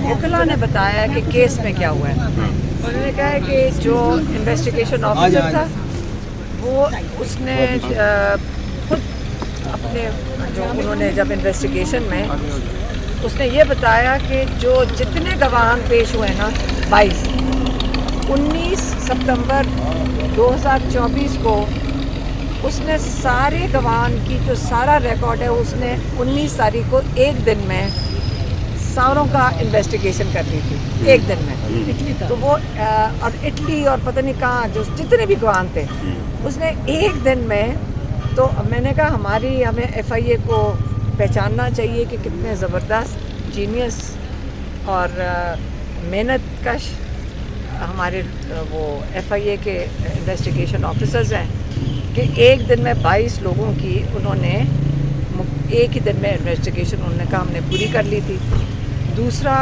وکلا نے بتایا کہ کیس میں کیا ہوا ہے. انہوں نے کہا ہے کہ جو انویسٹیگیشن آفیسر تھا وہ اس نے خود اپنے جو انہوں نے جب انویسٹیگیشن میں اس نے یہ بتایا کہ جو جتنے گواہان پیش ہوئے نا 19 ستمبر 2024 کو اس نے سارے گواہان کی جو سارا ریکارڈ ہے اس نے 19 تاریخ کو ایک دن میں ساروں کا انویسٹیگیشن کر لی تھی ایک دن میں. تو وہ اور اٹلی اور پتہ نہیں کہاں جو جتنے بھی گواہان تھے اس نے ایک دن میں. تو میں نے کہا ہمیں ایف آئی اے کو پہچاننا چاہیے کہ کتنے زبردست جینیس اور محنت کش ہمارے وہ ایف آئی اے کے انویسٹیگیشن آفیسرز ہیں کہ ایک دن میں 22 لوگوں کی انہوں نے ایک ہی دن میں انویسٹیگیشن انہوں نے کہا ہم نے پوری کر لی تھی. دوسرا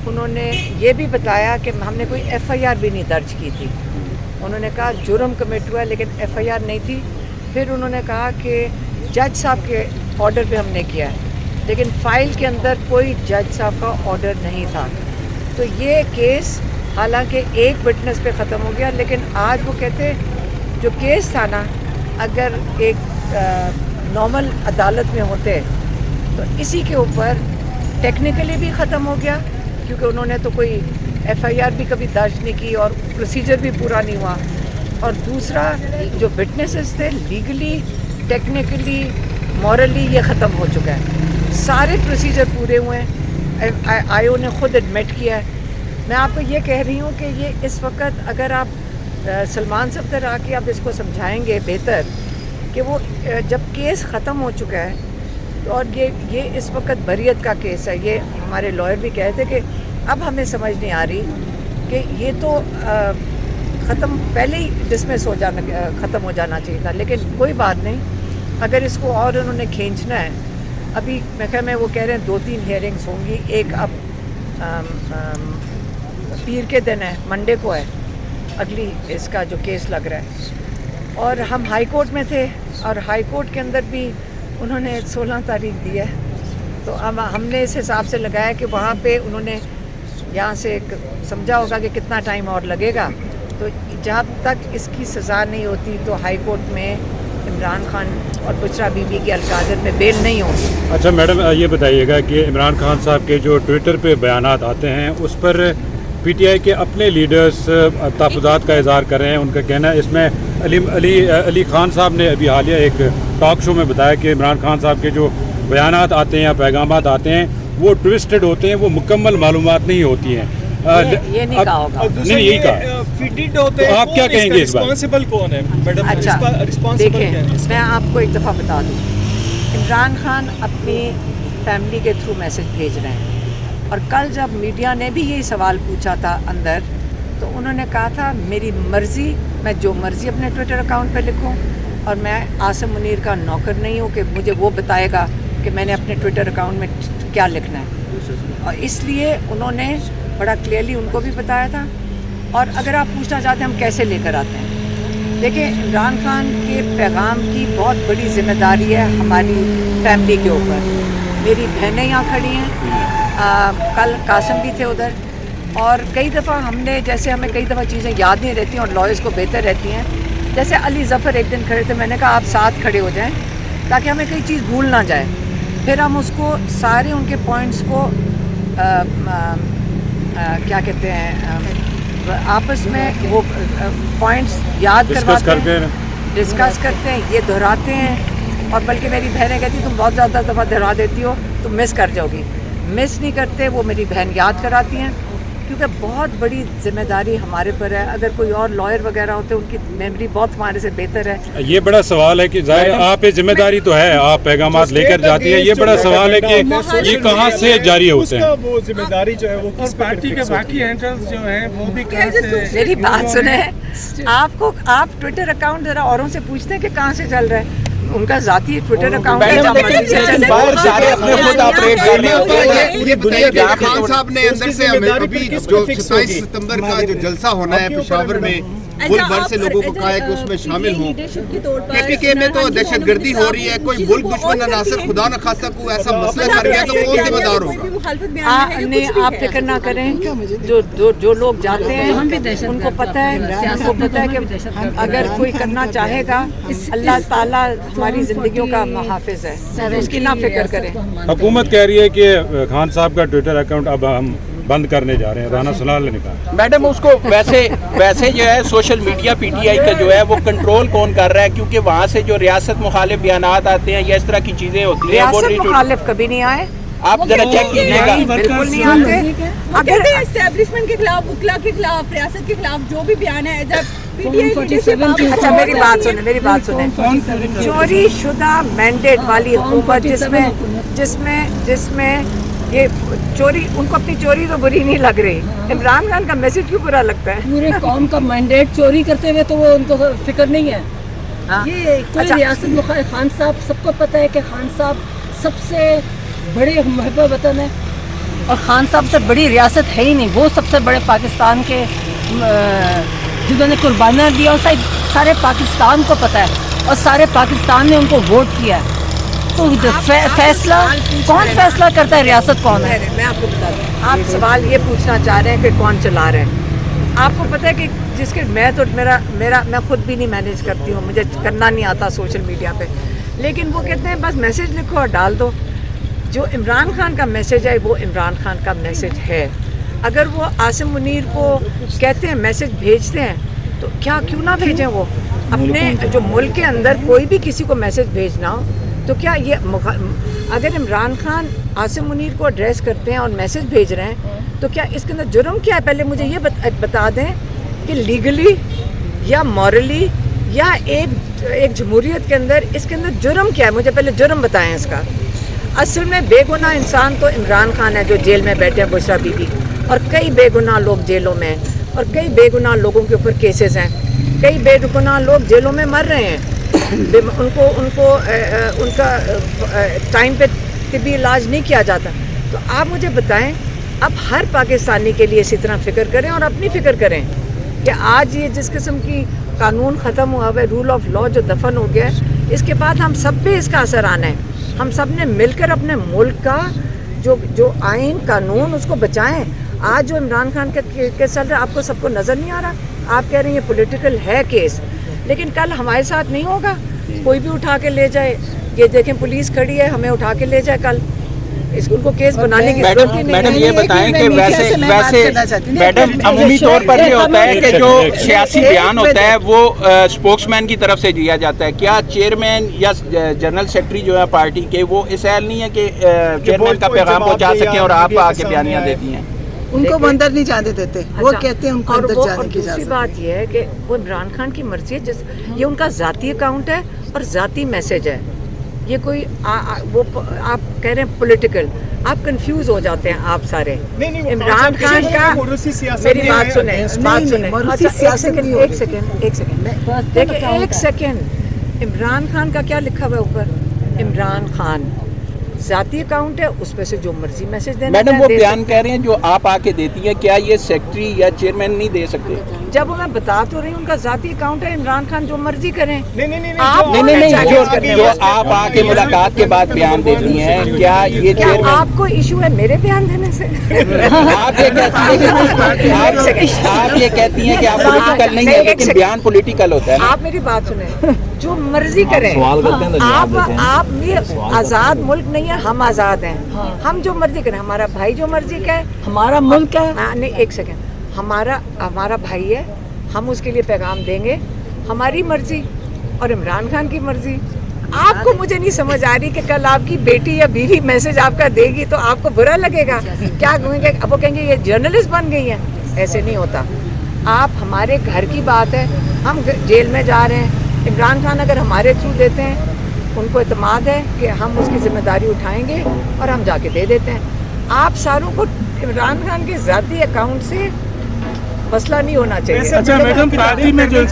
انہوں نے یہ بھی بتایا کہ ہم نے کوئی ایف آئی آر بھی نہیں درج کی تھی. انہوں نے کہا جرم کمٹ ہوا ہے لیکن ایف آئی آر نہیں تھی. پھر انہوں نے کہا کہ جج صاحب کے آرڈر پہ ہم نے کیا ہے لیکن فائل کے اندر کوئی جج صاحب کا آرڈر نہیں تھا. تو یہ کیس حالانکہ ایک وٹنس پہ ختم ہو گیا لیکن آج وہ کہتے جو کیس تھا نا اگر ایک نارمل عدالت میں ہوتے تو اسی کے اوپر ٹیکنیکلی بھی ختم ہو گیا کیونکہ انہوں نے تو کوئی ایف آئی آر بھی کبھی درج نہیں کی اور پروسیجر بھی پورا نہیں ہوا. اور دوسرا جو وٹنسز تھے لیگلی ٹیکنیکلی مورلی یہ ختم ہو چکا ہے. سارے پروسیجر پورے ہوئے ہیں. آئی او نے خود ایڈمٹ کیا ہے. میں آپ کو یہ کہہ رہی ہوں کہ یہ اس وقت اگر آپ سلمان صفدر آ کے آپ اس کو سمجھائیں گے بہتر کہ وہ جب کیس ختم ہو چکا ہے اور یہ اس وقت بریت کا کیس ہے. یہ ہمارے لائر بھی کہتے کہ اب ہمیں سمجھ نہیں آ رہی کہ یہ تو ختم پہلے ہی ڈسمس ہو جانا ختم ہو جانا چاہیے تھا لیکن کوئی بات نہیں. اگر اس کو اور انہوں نے کھینچنا ہے ابھی میں وہ کہہ رہے ہیں 2-3 ہیئرنگس ہوں گی. ایک اب پیر کے دن ہے منڈے کو ہے اگلی اس کا جو کیس لگ رہا ہے اور ہم ہائی کورٹ میں تھے اور ہائی کورٹ کے اندر بھی انہوں نے 16 تاریخ دی ہے. تو ہم نے اس حساب سے لگایا کہ وہاں پہ انہوں نے یہاں سے سمجھا ہوگا کہ کتنا ٹائم اور لگے گا. تو جب تک اس کی سزا نہیں ہوتی تو ہائی کورٹ میں عمران خان اور بشرا بی بی کے القادر میں بیل نہیں ہوگی. اچھا میڈم یہ بتائیے گا کہ عمران خان صاحب کے جو ٹویٹر پہ بیانات آتے ہیں اس پر پی ٹی آئی کے اپنے لیڈرز تحفظات کا اظہار کر رہے ہیں. ان کا کہنا ہے اس میں علی خان صاحب نے ابھی حالیہ ایک ٹاک شو میں بتایا کہ عمران خان صاحب کے جو بیانات آتے ہیں یا پیغامات آتے ہیں وہ ٹوسٹڈ ہوتے ہیں, وہ مکمل معلومات نہیں ہوتی ہیں. یہ نہیں کہا ہوگا. نہیں یہی کہا. فیڈ ہوتے ہیں. آپ کیا کہیں گے اس بات؟ رسپانسبل کون ہے میڈم؟ اچھا دیکھیں میں آپ کو ایک دفعہ بتا دوں عمران خان اپنی فیملی کے تھرو میسج بھیج رہے ہیں اور کل جب میڈیا نے بھی یہی سوال پوچھا تھا اندر تو انہوں نے کہا تھا میری مرضی میں جو مرضی اپنے ٹویٹر اکاؤنٹ پہ لکھوں اور میں عاصم منیر کا نوکر نہیں ہوں کہ مجھے وہ بتائے گا کہ میں نے اپنے ٹویٹر اکاؤنٹ میں کیا لکھنا ہے. اور اس لیے انہوں نے بڑا کلیئرلی ان کو بھی بتایا تھا. اور اگر آپ پوچھنا چاہتے ہیں ہم کیسے لے کر آتے ہیں دیکھیں عمران خان کے پیغام کی بہت بڑی ذمہ داری ہے ہماری فیملی کے اوپر. میری بہنیں یہاں کھڑی ہیں, کل قاسم بھی تھے ادھر اور کئی دفعہ ہم نے جیسے ہمیں کئی دفعہ چیزیں یاد نہیں رہتی اور لائرز کو بہتر رہتی ہیں. جیسے علی ظفر ایک دن کھڑے تھے میں نے کہا آپ ساتھ کھڑے ہو جائیں تاکہ ہمیں کوئی چیز بھول نہ جائے. پھر ہم اس کو سارے ان کے پوائنٹس کو کیا کہتے ہیں آپس میں وہ پوائنٹس یاد کرواتے ہیں, ڈسکس کرتے ہیں, یہ دہراتے ہیں. اور بلکہ میری بہنیں کہتی تم بہت زیادہ دفعہ دہرا دیتی ہو تم مس کر جاؤ گی. مس نہیں کرتے, وہ میری بہن یاد کراتی ہیں کیونکہ بہت بڑی ذمہ داری ہمارے پر ہے. اگر کوئی اور لائر وغیرہ ہوتے ان کی میموری بہت ہمارے سے بہتر ہے. یہ بڑا سوال ہے کہ ظاہر آپ پہ ذمہ داری تو ہے, آپ پیغامات لے کر جاتی ہیں. یہ بڑا سوال ہے کہ یہ کہاں سے جاری ہوتے ہیں. وہ ذمہ داری جو ہے وہ کس پارٹی کے باقی ہینڈلز جو ہیں وہ بھی کہاں سے. میری بات سنیں, آپ ٹویٹر اکاؤنٹ ذرا اوروں سے پوچھتے ہیں کہ کہاں سے چل رہا ہے. उनका जाती ट्विटर अकाउंट है, मैडम जहाँ लेकिन मर्जी लेकिन चले। बाहर सारे अपने खुद ऑपरेट कर रहे होते हैं। पूरी दुनिया के खान साहब ने अंदर से हमें जिम्मेदारी अभी फिर किस जो पे फिक्स 27 होगी? सितंबर का जो जलसा होना है पेशावर में मुल्क भर से लोगों को कहा है कि उसमें शामिल हों। केपीके में तो दहशतगर्दी हो रही है, कोई मुल्क दुश्मन अनासर खुदा न खास्ता कोई ऐसा मसला कर गया तो कौन जिम्मेदार होगा? नहीं, आप फिक्र ना करें। जो लोग जाते हैं उनको पता है कि अगर कोई करना चाहेगा अल्लाह ताला हमारी जिंदगियों का मुहाफिज है, उसकी ना फिक्र करें। हुकूमत कह रही है कि खान साहब का ट्विटर अकाउंट अब हम बंद करने जा रहे हैं, राना सलाल ने कहा। मैडम उसको वैसे जो है सोशल मीडिया पीटीआई का जो है वो कंट्रोल कौन कर रहा है, क्योंकि वहाँ से जो रियासत मुखालिफ बयानात आते हैं या इस तरह की चीजें होती हैं वो रियासत नहीं मुखालिफ कभी नहीं आए, आप जरा चेक कीजिएगा। बिल्कुल नहीं आते। अगर एस्टेब्लिशमेंट के खिलाफ, वकला के खिलाफ, रियासत के खिलाफ जो भी बयान है, जब अच्छा मेरी बात सुने। चोरी शुदा मैंडेट वाली हुकूमत जिसमें ये चोरी, उनको अपनी चोरी तो बुरी नहीं लग रही, इमरान खान का मैसेज क्यों बुरा लगता है? पूरे कौम का मैंडेट चोरी करते हुए तो वो उनको फिक्र नहीं है। हाँ? ये कोई अच्छा। रियासत मुखालिफ, खान साहब सबको पता है कि खान साहब सबसे बड़े महब वतन है और खान साहब से बड़ी रियासत है ही नहीं। वो सबसे बड़े पाकिस्तान के जिन्होंने कुर्बानियाँ दिया और सारे पाकिस्तान को पता है और सारे पाकिस्तान ने उनको वोट किया है। तो फैसला कौन फैसला करता है, रियासत कौन है? मैं आपको बता दूं, आप सवाल ये पूछना चाह रहे हैं कि कौन चला रहे हैं। आपको पता है कि जिसके मैं खुद भी नहीं मैनेज करती हूँ, मुझे करना नहीं आता सोशल मीडिया पे, लेकिन वो कहते हैं बस मैसेज लिखो और डाल दो। जो इमरान खान का मैसेज है वो इमरान खान का मैसेज है। अगर वो आसिम मुनीर को कहते हैं मैसेज भेजते हैं तो क्यों ना भेजें? वो अपने जो मुल्क के अंदर कोई भी किसी को मैसेज भेजना हो तो क्या ये अगर इमरान खान आसिम मुनीर को एड्रेस करते हैं और मैसेज भेज रहे हैं तो क्या इसके अंदर जुर्म क्या है? पहले मुझे ये बता दें कि लीगली या मॉरली या एक जमहूरियत के अंदर इसके अंदर जुर्म क्या है? मुझे पहले जुर्म बताएं इसका। असल में बेगुनाह इंसान तो इमरान खान है जो जेल में बैठे हैं, बुशरा बीबी, और कई बेगुनाह लोग जेलों में हैं और कई बेगुनाह लोगों के ऊपर केसेस हैं, कई बेगुनाह लोग जेलों में मर रहे हैं। उनका टाइम पे तिब्बी इलाज नहीं किया जाता। तो आप मुझे बताएं, अब हर पाकिस्तानी के लिए इसी तरह फ़िक्र करें और अपनी फ़िक्र करें कि आज ये जिस किस्म की कानून ख़त्म हुआ है, रूल ऑफ लॉ जो दफन हो गया है, इसके बाद हम सब पे इसका असर आना है। हम सब ने मिलकर अपने मुल्क का जो आइन कानून उसको बचाएं। आज जो इमरान खान का केस चल रहा है आपको सबको नज़र नहीं आ रहा? आप कह रहे हैं ये पॉलिटिकल है केस, लेकिन कल हमारे साथ नहीं होगा, कोई भी उठा के ले जाए। ये देखें पुलिस खड़ी है, हमें उठा के ले जाए कल, उनको केस बनाने की जरूरत ही नहीं है। मैडम ये बताएं कि वैसे मैडम अमूमी तौर पर ये होता है कि जो सियासी बयान होता है वो स्पोक्समैन की तरफ से दिया जाता है। क्या चेयरमैन या जनरल सेक्रेटरी जो है पार्टी के वो इस एहल नहीं है कि चेयरमैन का पैगाम पहुंचा सकें और आप आके बयानियाँ देती हैं? उनको वो अंदर नहीं जाने देते। वो कहते हैं उनको अंदर जाने की दूसरी बात ये है कि वो इमरान खान की मर्जी है, ये उनका ज़ाती अकाउंट है और ज़ाती मैसेज है। ये कोई वो आप कह रहे हैं पॉलिटिकल, आप कंफ्यूज हो जाते हैं आप सारे। इमरान खान का मेरी बात सुने। एक सेकेंड, इमरान खान का क्या लिखा हुआ है ऊपर? इमरान खान ज़ाती अकाउंट है, उस पे से जो मर्जी मैसेज देना। मैडम वो बयान कह रहे हैं जो आप आके देती हैं, क्या ये सेक्रेटरी या चेयरमैन नहीं दे सकते? जब मैं बता तो रही हूँ उनका ज़ाती अकाउंट है, इमरान खान जो मर्जी करें। नहीं जो आप आके मुलाकात के बाद बयान देती हैं, क्या ये चेयरमैन? आपको इशू है मेरे बयान देने से? आप ये कहती हैं कि आप पॉलिटिकल नहीं है, लेकिन बयान पॉलिटिकल होता है। आप मेरी बात सुने, जो मर्जी करें। आप ये आज़ाद मुल्क नहीं है, हम आज़ाद हैं। हम जो मर्जी करें, हमारा भाई जो मर्जी कहे, हमारा मुल्क है। नहीं एक सेकेंड, हमारा भाई है, हम उसके लिए पैगाम देंगे। हमारी मर्जी और इमरान खान की मर्जी। आपको मुझे नहीं समझ आ रही कि कल आपकी बेटी या बीवी मैसेज आपका देगी तो आपको बुरा लगेगा क्या? कहेंगे अब वो कहेंगे ये जर्नलिस्ट बन गई हैं। ऐसे नहीं होता। आप हमारे घर की बात है, हम जेल में जा रहे हैं, इमरान खान अगर हमारे थ्रू देते हैं, उनको इत्मीनान है कि हम उसकी जिम्मेदारी उठाएंगे और हम जाके दे देते हैं। आप सारों को इमरान खान के ज़ाती अकाउंट से मसला नहीं होना चाहिए। अच्छा मैडम, पार्टी में जो